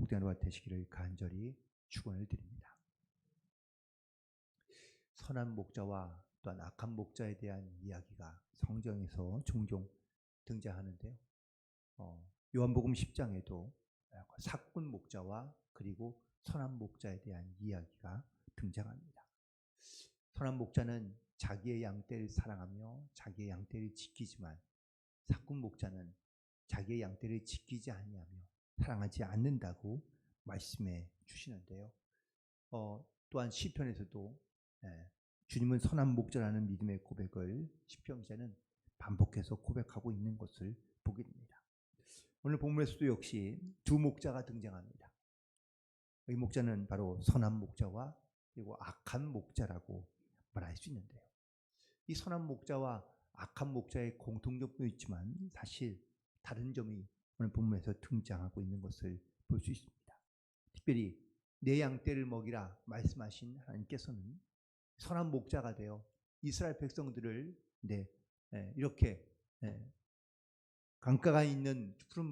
복된 하루가 되시기를 간절히 축원을 드립니다. 선한 목자와 또한 악한 목자에 대한 이야기가 성경에서 종종 등장하는데요. 요한복음 10장에도 사꾼 목자와 그리고 선한 목자에 대한 이야기가 등장합니다. 선한 목자는 자기의 양떼를 사랑하며 자기의 양떼를 지키지만 사꾼 목자는 자기의 양떼를 지키지 아니하며 사랑하지 않는다고 말씀해 주시는데요. 또한 시편에서도 주님은 선한 목자라는 믿음의 고백을 시편 기자는 반복해서 고백하고 있는 것을 보게 됩니다. 오늘 본문에서도 역시 두 목자가 등장합니다. 이 목자는 바로 선한 목자와 그리고 악한 목자라고 말할 수 있는데요. 이 선한 목자와 악한 목자의 공통점도 있지만 사실 다른 점이 오늘 본문에서 등장하고 있는 것을 볼 수 있습니다. 특별히 내 양떼를 먹이라 말씀하신 하나님께서는 선한 목자가 되어 이스라엘 백성들을 이렇게 강가가 있는 푸른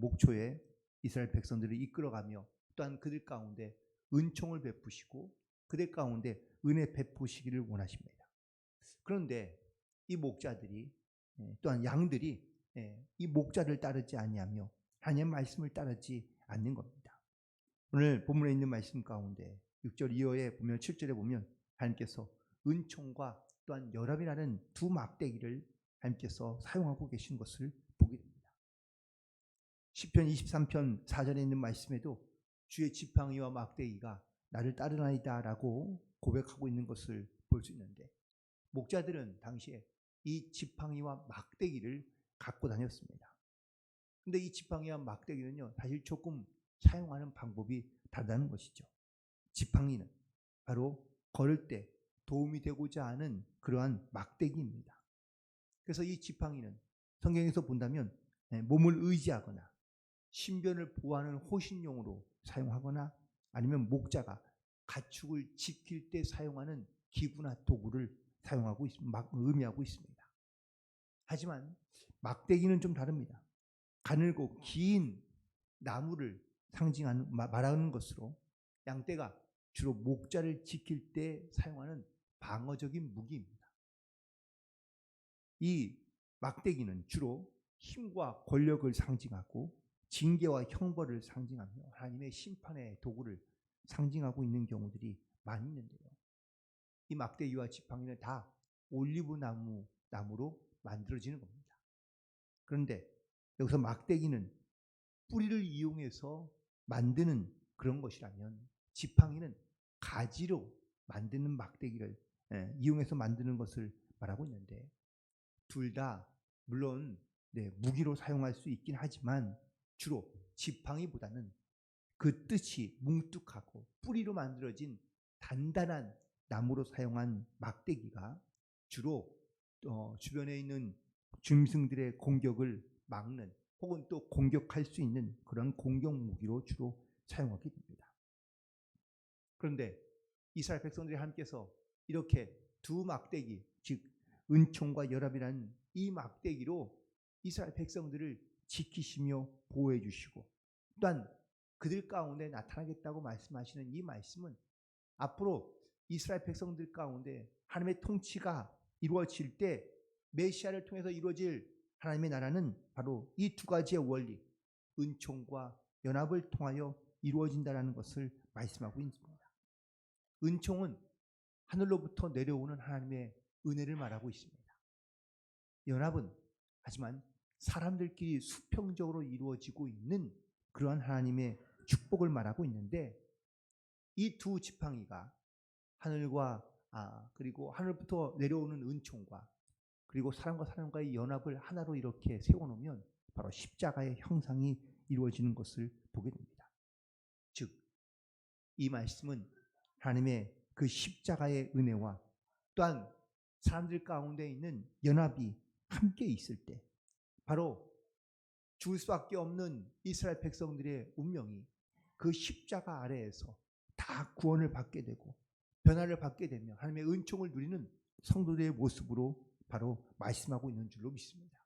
목초에 이스라엘 백성들을 이끌어가며 또한 그들 가운데 은총을 베푸시고 그들 가운데 은혜 베푸시기를 원하십니다. 그런데 이 목자들이 또한 양들이 이 목자를 따르지 아니하며 하나님의 말씀을 따르지 않는 겁니다. 오늘 본문에 있는 말씀 가운데 6절 이하에 보면 7절에 보면 하나님께서 은총과 또한 열합이라는 두 막대기를 하나님께서 사용하고 계신 것을 보게 됩니다. 시편 23편 4절에 있는 말씀에도 주의 지팡이와 막대기가 나를 따르나이다 라고 고백하고 있는 것을 볼 수 있는데 목자들은 당시에 이 지팡이와 막대기를 갖고 다녔습니다. 그런데 이 지팡이와 막대기는요 사실 조금 사용하는 방법이 다르다는 것이죠. 지팡이는 바로 걸을 때 도움이 되고자 하는 그러한 막대기입니다. 그래서 이 지팡이는 성경에서 본다면 몸을 의지하거나 신변을 보호하는 호신용으로 사용하거나 아니면 목자가 가축을 지킬 때 사용하는 기구나 도구를 사용하고 의미하고 있습니다. 하지만 막대기는 좀 다릅니다. 가늘고 긴 나무를 상징하는 말하는 것으로 양떼가 주로 목자를 지킬 때 사용하는 방어적인 무기입니다. 이 막대기는 주로 힘과 권력을 상징하고 징계와 형벌을 상징하며 하나님의 심판의 도구를 상징하고 있는 경우들이 많이 있는데요. 이 막대기와 지팡이는 다 올리브 나무로 만들어지는 겁니다. 그런데 여기서 막대기는 뿌리를 이용해서 만드는 그런 것이라면 지팡이는 가지로 만드는 막대기를 이용해서 만드는 것을 말하고 있는데 둘 다 물론 무기로 사용할 수 있긴 하지만 주로 지팡이보다는 그 뜻이 뭉툭하고 뿌리로 만들어진 단단한 나무로 사용한 막대기가 주로 주변에 있는 짐승들의 공격을 막는 혹은 또 공격할 수 있는 그런 공격 무기로 주로 사용하게 됩니다. 그런데 이스라엘 백성들이 하나님께서 이렇게 두 막대기, 즉 은총과 열합이라는 이 막대기로 이스라엘 백성들을 지키시며 보호해 주시고 또한 그들 가운데 나타나겠다고 말씀하시는 이 말씀은 앞으로 이스라엘 백성들 가운데 하나님의 통치가 이루어질 때 메시아를 통해서 이루어질 하나님의 나라는 바로 이 두 가지의 원리, 은총과 연합을 통하여 이루어진다는 것을 말씀하고 있습니다. 은총은 하늘로부터 내려오는 하나님의 은혜를 말하고 있습니다. 연합은 하지만 사람들끼리 수평적으로 이루어지고 있는 그러한 하나님의 축복을 말하고 있는데 이 두 지팡이가 하늘과 그리고 하늘부터 내려오는 은총과 그리고 사람과 사람과의 연합을 하나로 이렇게 세워놓으면 바로 십자가의 형상이 이루어지는 것을 보게 됩니다. 즉 이 말씀은 하나님의 그 십자가의 은혜와 또한 사람들 가운데 있는 연합이 함께 있을 때 바로 죽을 수밖에 없는 이스라엘 백성들의 운명이 그 십자가 아래에서 다 구원을 받게 되고 변화를 받게 되며 하나님의 은총을 누리는 성도들의 모습으로 바로 말씀하고 있는 줄로 믿습니다.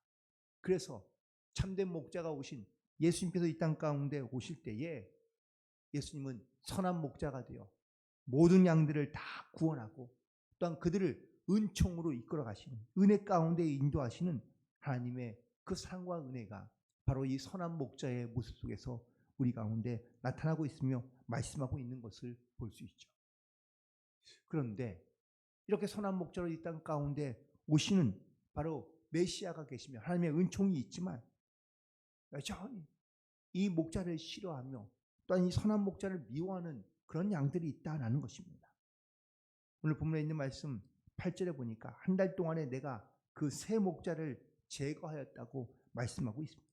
그래서 참된 목자가 오신 예수님께서 이 땅 가운데 오실 때에 예수님은 선한 목자가 되어 모든 양들을 다 구원하고 또한 그들을 은총으로 이끌어 가시는, 은혜 가운데 인도하시는 하나님의 그 사랑과 은혜가 바로 이 선한 목자의 모습 속에서 우리 가운데 나타나고 있으며 말씀하고 있는 것을 볼 수 있죠. 그런데 이렇게 선한 목자로 이 땅 가운데 오시는 바로 메시아가 계시며 하나님의 은총이 있지만 여전히 이 목자를 싫어하며 또한 이 선한 목자를 미워하는 그런 양들이 있다라는 것입니다. 오늘 본문에 있는 말씀 8절에 보니까 한 달 동안에 내가 그 새 목자를 제거하였다고 말씀하고 있습니다.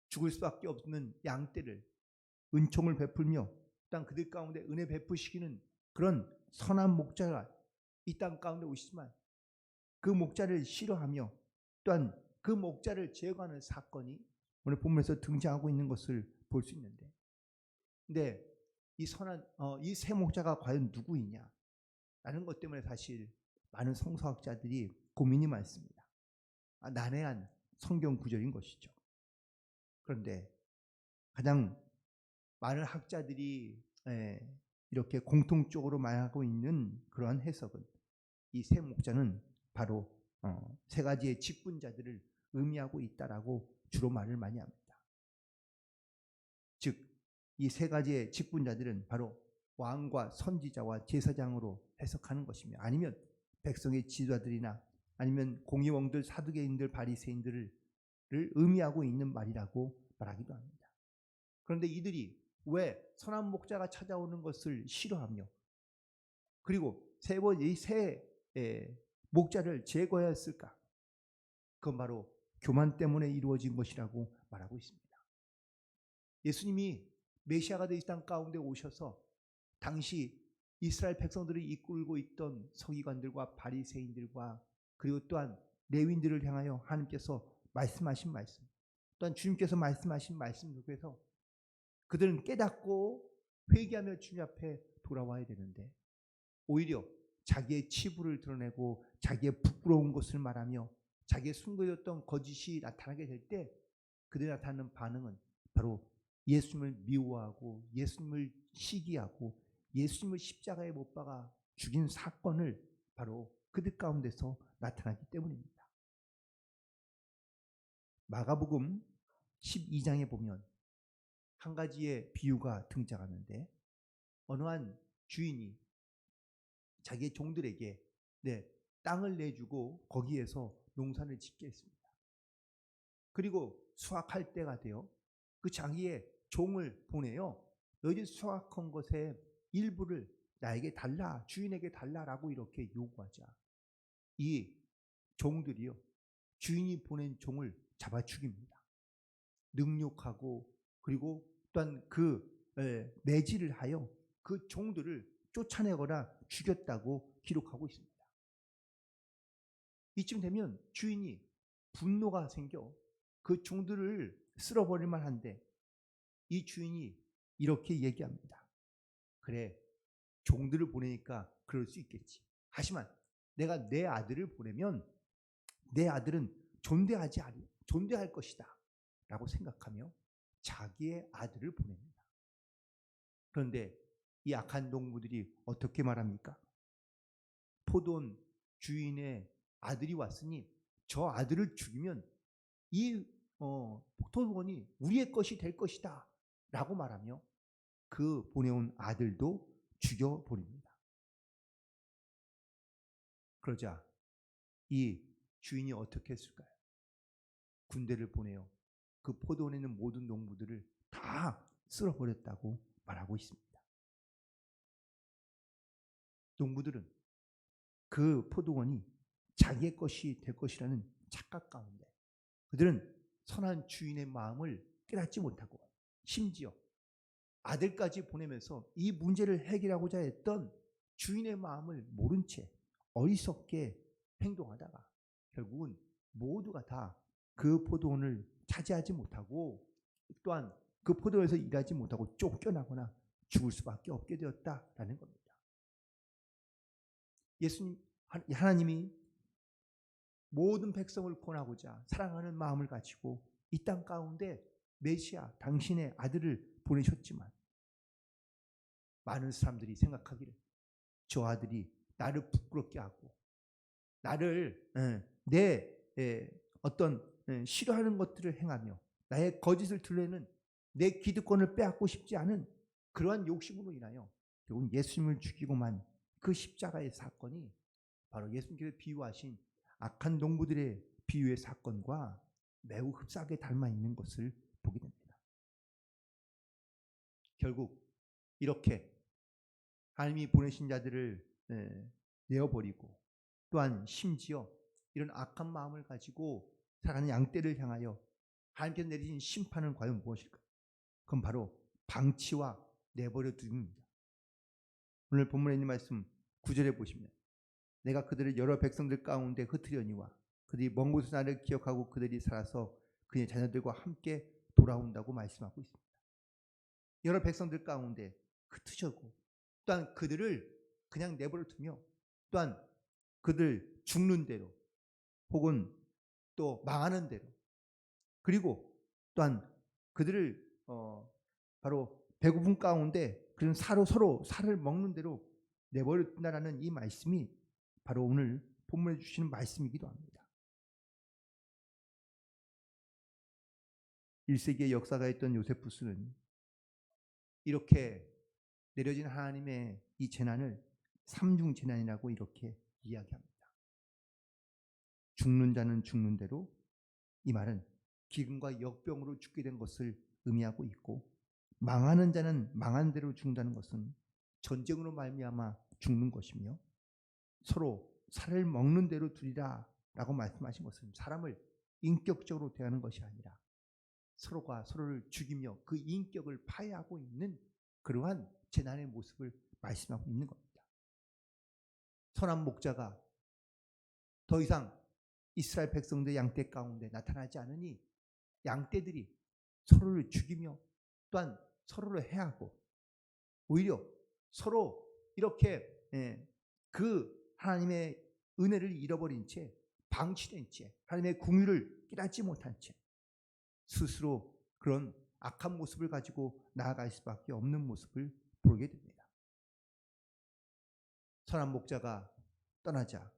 죽을 수밖에 없는 양떼를 은총을 베풀며 땅 그들 가운데 은혜 베푸시기는 그런 선한 목자가 이 땅 가운데 오시지만 그 목자를 싫어하며 또한 그 목자를 제거하는 사건이 오늘 본문에서 등장하고 있는 것을 볼 수 있는데, 근데 이 선한 이 새 목자가 과연 누구이냐 라는 것 때문에 사실 많은 성서학자들이 고민이 많습니다. 난해한 성경 구절인 것이죠. 그런데 가장 많은 학자들이 이렇게 공통적으로 말하고 있는 그러한 해석은 이 새 목자는 바로 세 가지의 직분자들을 의미하고 있다라고 주로 말을 많이 합니다. 즉, 이 세 가지의 직분자들은 바로 왕과 선지자와 제사장으로 해석하는 것이며, 아니면 백성의 지도자들이나 아니면 공의원들, 사두개인들, 바리새인들을 의미하고 있는 말이라고 말하기도 합니다. 그런데 이들이 왜 선한 목자가 찾아오는 것을 싫어하며 그리고 이 새 목자를 제거하였을까? 그건 바로 교만 때문에 이루어진 것이라고 말하고 있습니다. 예수님이 메시아가 된 이 땅 가운데 오셔서 당시 이스라엘 백성들을 이끌고 있던 서기관들과 바리새인들과 그리고 또한 레위인들을 향하여 하나님께서 말씀하신 말씀, 또한 주님께서 말씀하신 말씀 속에서 그들은 깨닫고 회개하며 주님 앞에 돌아와야 되는데, 오히려 자기의 치부를 드러내고 자기의 부끄러운 것을 말하며 자기의 숨겨졌던 거짓이 나타나게 될 때 그들이 나타나는 반응은 바로 예수님을 미워하고 예수님을 시기하고 예수님을 십자가에 못 박아 죽인 사건을 바로 그들 가운데서 나타나기 때문입니다. 마가복음 12장에 보면 한 가지의 비유가 등장하는데, 어느 한 주인이 자기의 종들에게 땅을 내주고 거기에서 농사를 짓게 했습니다. 그리고 수확할 때가 되어 그 자기의 종을 보내요. 너희들 수확한 것의 일부를 나에게 달라, 주인에게 달라라고 이렇게 요구하자 이 종들이요, 주인이 보낸 종을 잡아 죽입니다. 능욕하고 그리고 또한 그 매질을 하여 그 종들을 쫓아내거나 죽였다고 기록하고 있습니다. 이쯤 되면 주인이 분노가 생겨 그 종들을 쓸어버릴 만한데, 이 주인이 이렇게 얘기합니다. 그래, 종들을 보내니까 그럴 수 있겠지. 하지만 내가 내 아들을 보내면 내 아들은 존대할 것이다 라고 생각하며 자기의 아들을 보냅니다. 그런데 이 악한 농부들이 어떻게 말합니까? 포도원 주인의 아들이 왔으니 저 아들을 죽이면 이 포도원이 우리의 것이 될 것이다 라고 말하며 그 보내온 아들도 죽여버립니다. 그러자 이 주인이 어떻게 했을까요? 군대를 보내어 그 포도원에 있는 모든 농부들을 다 쓸어버렸다고 말하고 있습니다. 농부들은 그 포도원이 자기의 것이 될 것이라는 착각 가운데 그들은 선한 주인의 마음을 깨닫지 못하고 심지어 아들까지 보내면서 이 문제를 해결하고자 했던 주인의 마음을 모른 채 어리석게 행동하다가 결국은 모두가 다 그 포도원을 차지하지 못하고 또한 그 포도원에서 일하지 못하고 쫓겨나거나 죽을 수밖에 없게 되었다라는 겁니다. 하나님이 모든 백성을 구원하고자 사랑하는 마음을 가지고 이 땅 가운데 메시아 당신의 아들을 보내셨지만 많은 사람들이 생각하기를 저 아들이 나를 부끄럽게 하고 나를 내 어떤 싫어하는 것들을 행하며 나의 거짓을 드러내는 내 기득권을 빼앗고 싶지 않은 그러한 욕심으로 인하여 결국 예수님을 죽이고만 그 십자가의 사건이 바로 예수님께서 비유하신 악한 농부들의 비유의 사건과 매우 흡사하게 닮아 있는 것을 보게 됩니다. 결국 이렇게 하나님이 보내신 자들을 내어버리고 또한 심지어 이런 악한 마음을 가지고 살아가는 양떼를 향하여 하나님께서 내리신 심판은 과연 무엇일까? 그건 바로 방치와 내버려 둠입니다. 오늘 본문에 있는 말씀 9절에 보시면 내가 그들을 여러 백성들 가운데 흩으려니와 그들이 먼 곳에서 나를 기억하고 그들이 살아서 그의 자녀들과 함께 돌아온다고 말씀하고 있습니다. 여러 백성들 가운데 흩으셨고 또한 그들을 그냥 내버려 두며 또한 그들 죽는 대로 혹은 또 망하는 대로 그리고 또한 그들을 바로 배고픔 가운데 그런 서로 살을 먹는 대로 내버려 둔다라는 이 말씀이 바로 오늘 본문에 주시는 말씀이기도 합니다. 1세기의 역사가 있던 요세푸스는 이렇게 내려진 하나님의 이 재난을 삼중 재난이라고 이렇게 이야기합니다. 죽는 자는 죽는 대로, 이 말은 기근과 역병으로 죽게 된 것을 의미하고 있고, 망하는 자는 망한 대로 죽는다는 것은 전쟁으로 말미암아 죽는 것이며 서로 살을 먹는 대로 두리라 라고 말씀하신 것은 사람을 인격적으로 대하는 것이 아니라 서로가 서로를 죽이며 그 인격을 파해하고 있는 그러한 재난의 모습을 말씀하고 있는 겁니다. 선한 목자가 더 이상 이스라엘 백성들 양떼 가운데 나타나지 않으니 양떼들이 서로를 죽이며 또한 서로를 해하고 오히려 서로 이렇게 그 하나님의 은혜를 잃어버린 채 방치된 채 하나님의 긍휼을 깨닫지 못한 채 스스로 그런 악한 모습을 가지고 나아갈 수밖에 없는 모습을 보게 됩니다. 선한 목자가 떠나자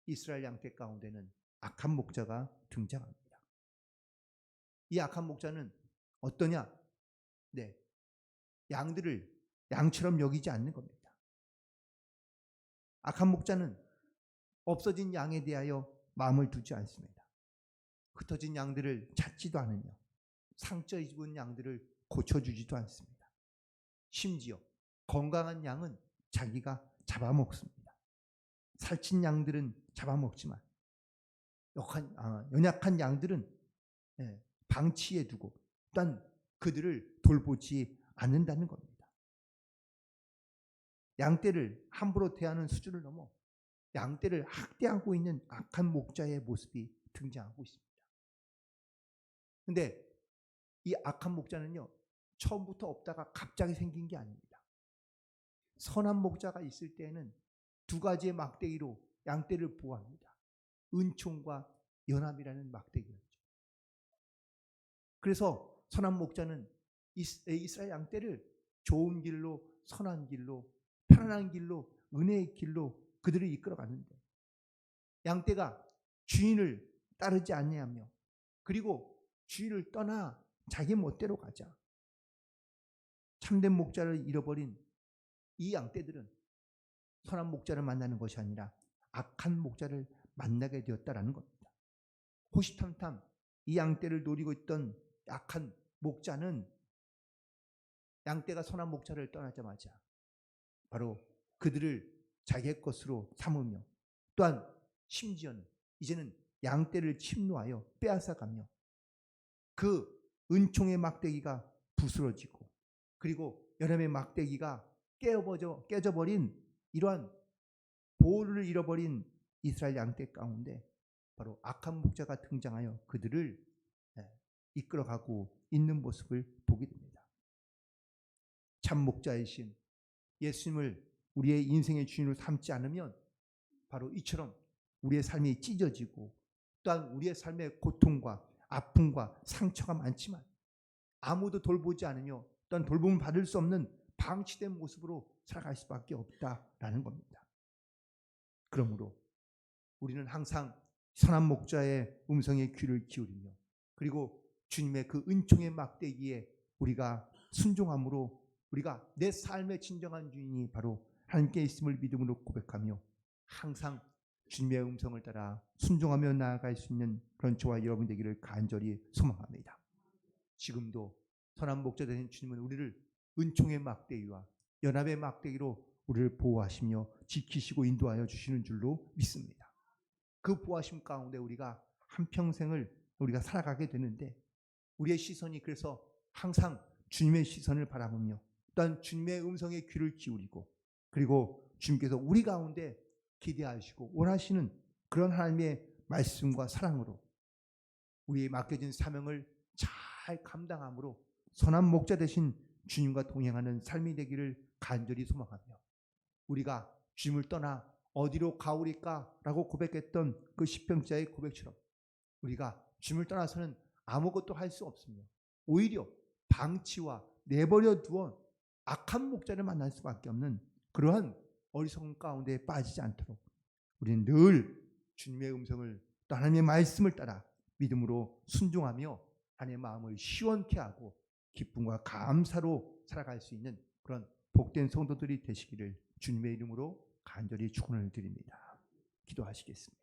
이스라엘 양떼 가운데는 악한 목자가 등장합니다. 이 악한 목자는 어떠냐? 양들을 양처럼 여기지 않는 겁니다. 악한 목자는 없어진 양에 대하여 마음을 두지 않습니다. 흩어진 양들을 찾지도 않으며 상처 입은 양들을 고쳐주지도 않습니다. 심지어 건강한 양은 자기가 잡아먹습니다. 살찐 양들은 잡아먹지만 연약한 양들은 방치해 두고 또한 그들을 돌보지 않는다는 겁니다. 양떼를 함부로 대하는 수준을 넘어 양떼를 학대하고 있는 악한 목자의 모습이 등장하고 있습니다. 그런데 이 악한 목자는요, 처음부터 없다가 갑자기 생긴 게 아닙니다. 선한 목자가 있을 때에는 두 가지의 막대기로 양떼를 보호합니다. 은총과 연합이라는 막대기였죠. 그래서 선한 목자는 이스라엘 양떼를 좋은 길로, 선한 길로, 편안한 길로, 은혜의 길로 그들을 이끌어갔는데 양떼가 주인을 따르지 아니하며 그리고 주인을 떠나 자기 멋대로 가자 참된 목자를 잃어버린 이 양떼들은 선한 목자를 만나는 것이 아니라 악한 목자를 만나게 되었다라는 겁니다. 호시탐탐 이 양떼를 노리고 있던 악한 목자는 양떼가 선한 목자를 떠나자마자 바로 그들을 자기의 것으로 삼으며 또한 심지어는 이제는 양떼를 침노하여 빼앗아가며 그 은총의 막대기가 부스러지고 그리고 여름의 막대기가 깨져버린 이러한 보호를 잃어버린 이스라엘 양떼 가운데 바로 악한 목자가 등장하여 그들을 이끌어가고 있는 모습을 보게 됩니다. 참 목자이신 예수님을 우리의 인생의 주인으로 삼지 않으면 바로 이처럼 우리의 삶이 찢어지고 또한 우리의 삶의 고통과 아픔과 상처가 많지만 아무도 돌보지 않으며 또한 돌봄을 받을 수 없는 방치된 모습으로 살아갈 수밖에 없다라는 겁니다. 그러므로 우리는 항상 선한 목자의 음성에 귀를 기울이며 그리고 주님의 그 은총의 막대기에 우리가 순종함으로 우리가 내 삶의 진정한 주인이 바로 하나님께 있음을 믿음으로 고백하며 항상 주님의 음성을 따라 순종하며 나아갈 수 있는 그런 저와 여러분 되기를 간절히 소망합니다. 지금도 선한 목자 되신 주님은 우리를 은총의 막대기와 연합의 막대기로 우리를 보호하시며 지키시고 인도하여 주시는 줄로 믿습니다. 그 보호하심 가운데 우리가 한평생을 우리가 살아가게 되는데 우리의 시선이 그래서 항상 주님의 시선을 바라보며 또한 주님의 음성에 귀를 기울이고 그리고 주님께서 우리 가운데 기대하시고 원하시는 그런 하나님의 말씀과 사랑으로 우리의 맡겨진 사명을 잘 감당함으로 선한 목자 되신 주님과 동행하는 삶이 되기를 간절히 소망하며 우리가 주님을 떠나 어디로 가오리까라고 고백했던 그 시편자의 고백처럼 우리가 주님을 떠나서는 아무것도 할 수 없으며 오히려 방치와 내버려 두어 악한 목자를 만날 수밖에 없는 그러한 어리석은 가운데 빠지지 않도록 우리는 늘 주님의 음성을 또 하나님의 말씀을 따라 믿음으로 순종하며 하나님의 마음을 시원케 하고 기쁨과 감사로 살아갈 수 있는 그런 복된 성도들이 되시기를 주님의 이름으로 간절히 축원을 드립니다. 기도하시겠습니다.